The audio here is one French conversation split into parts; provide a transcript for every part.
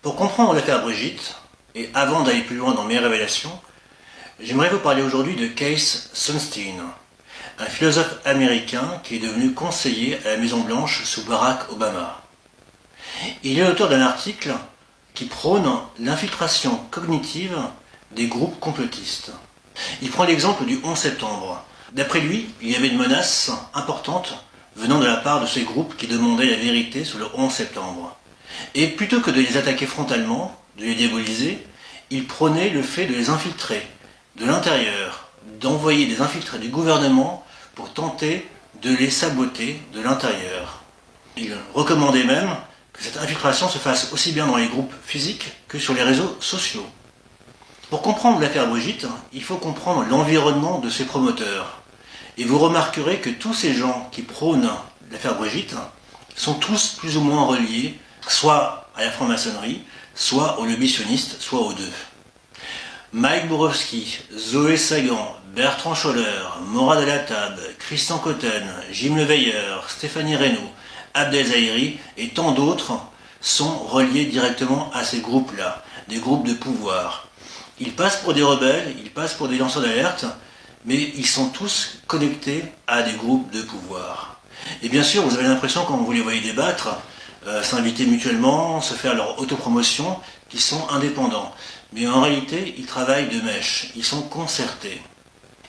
Pour comprendre l'affaire Brigitte, et avant d'aller plus loin dans mes révélations, j'aimerais vous parler aujourd'hui de Keith Sunstein, un philosophe américain qui est devenu conseiller à la Maison-Blanche sous Barack Obama. Il est l'auteur d'un article qui prône l'infiltration cognitive des groupes complotistes. Il prend l'exemple du 11 septembre. D'après lui, il y avait une menace importante venant de la part de ces groupes qui demandaient la vérité sur le 11 septembre. Et plutôt que de les attaquer frontalement, de les diaboliser, il prônait le fait de les infiltrer de l'intérieur, d'envoyer des infiltrés du gouvernement pour tenter de les saboter de l'intérieur. Il recommandait même que cette infiltration se fasse aussi bien dans les groupes physiques que sur les réseaux sociaux. Pour comprendre l'affaire Brigitte, il faut comprendre l'environnement de ses promoteurs. Et vous remarquerez que tous ces gens qui prônent l'affaire Brigitte sont tous plus ou moins reliés, soit à la franc-maçonnerie, soit aux lobbies sionistes, soit aux deux. Mike Borowski, Zoé Sagan, Bertrand Scholler, Morad El-Attab, Christian Cotten, Jim Leveilleur, Stéphanie Reynaud, Abdel Zahiri et tant d'autres sont reliés directement à ces groupes-là, des groupes de pouvoir. Ils passent pour des rebelles, ils passent pour des lanceurs d'alerte, mais ils sont tous connectés à des groupes de pouvoir. Et bien sûr, vous avez l'impression, quand vous les voyez débattre, s'inviter mutuellement, se faire leur autopromotion, qu'ils sont indépendants. Mais en réalité, ils travaillent de mèche, ils sont concertés.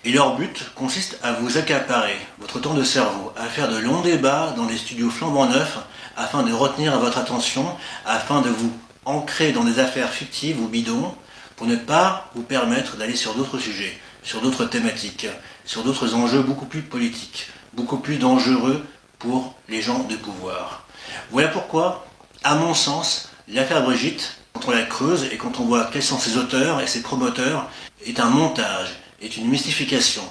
Et leur but consiste à vous accaparer votre temps de cerveau, à faire de longs débats dans des studios flambant neufs, afin de retenir votre attention, afin de vous ancrer dans des affaires fictives ou bidons, pour ne pas vous permettre d'aller sur d'autres sujets, sur d'autres thématiques, sur d'autres enjeux beaucoup plus politiques, beaucoup plus dangereux pour les gens de pouvoir. Voilà pourquoi, à mon sens, l'affaire Brigitte, quand on la creuse et quand on voit quels sont ses auteurs et ses promoteurs, est un montage, est une mystification,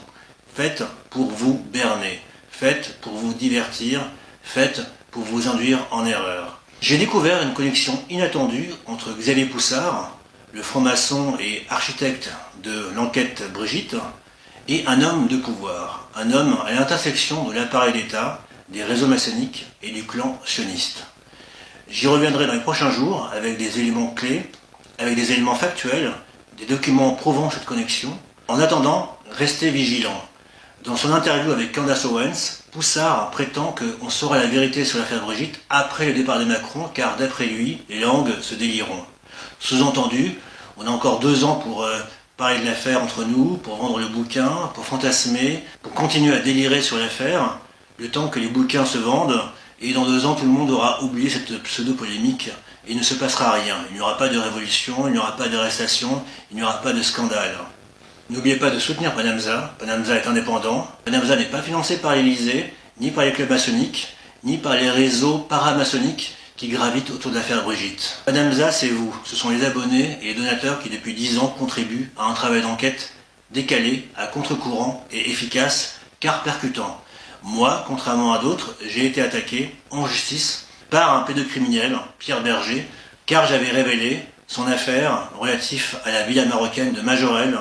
faite pour vous berner, faite pour vous divertir, faite pour vous induire en erreur. J'ai découvert une connexion inattendue entre Xavier Poussard, le franc-maçon et architecte de l'enquête Brigitte, et un homme de pouvoir, un homme à l'intersection de l'appareil d'État, des réseaux maçonniques et du clan sioniste. J'y reviendrai dans les prochains jours avec des éléments clés, avec des éléments factuels, des documents prouvant cette connexion. En attendant, restez vigilants. Dans son interview avec Candace Owens, Poussard prétend qu'on saura la vérité sur l'affaire Brigitte après le départ de Macron, car d'après lui, les langues se délieront. Sous-entendu, on a encore 2 ans pour parler de l'affaire entre nous, pour vendre le bouquin, pour fantasmer, pour continuer à délirer sur l'affaire, le temps que les bouquins se vendent, et dans 2 ans, tout le monde aura oublié cette pseudo-polémique, et il ne se passera rien. Il n'y aura pas de révolution, il n'y aura pas d'arrestation, il n'y aura pas de scandale. N'oubliez pas de soutenir Panamza. Panamza est indépendant. Panamza n'est pas financé par l'Élysée, ni par les clubs maçonniques, ni par les réseaux paramaçonniques qui gravitent autour de l'affaire Brigitte. Panamza, c'est vous. Ce sont les abonnés et les donateurs qui, depuis 10 ans, contribuent à un travail d'enquête décalé, à contre-courant et efficace, car percutant. Moi, contrairement à d'autres, j'ai été attaqué en justice par un pédocriminel, Pierre Berger, car j'avais révélé son affaire relative à la villa marocaine de Majorelle,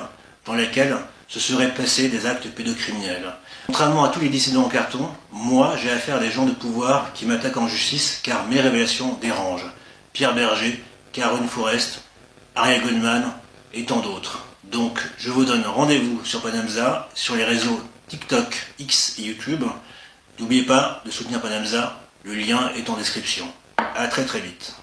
dans laquelle se seraient passés des actes pédocriminels. Contrairement à tous les dissidents en carton, moi j'ai affaire à des gens de pouvoir qui m'attaquent en justice car mes révélations dérangent. Pierre Berger, Caroline Forest, Ariel Goldman et tant d'autres. Donc je vous donne rendez-vous sur Panamza, sur les réseaux TikTok, X et YouTube. N'oubliez pas de soutenir Panamza, le lien est en description. A très vite.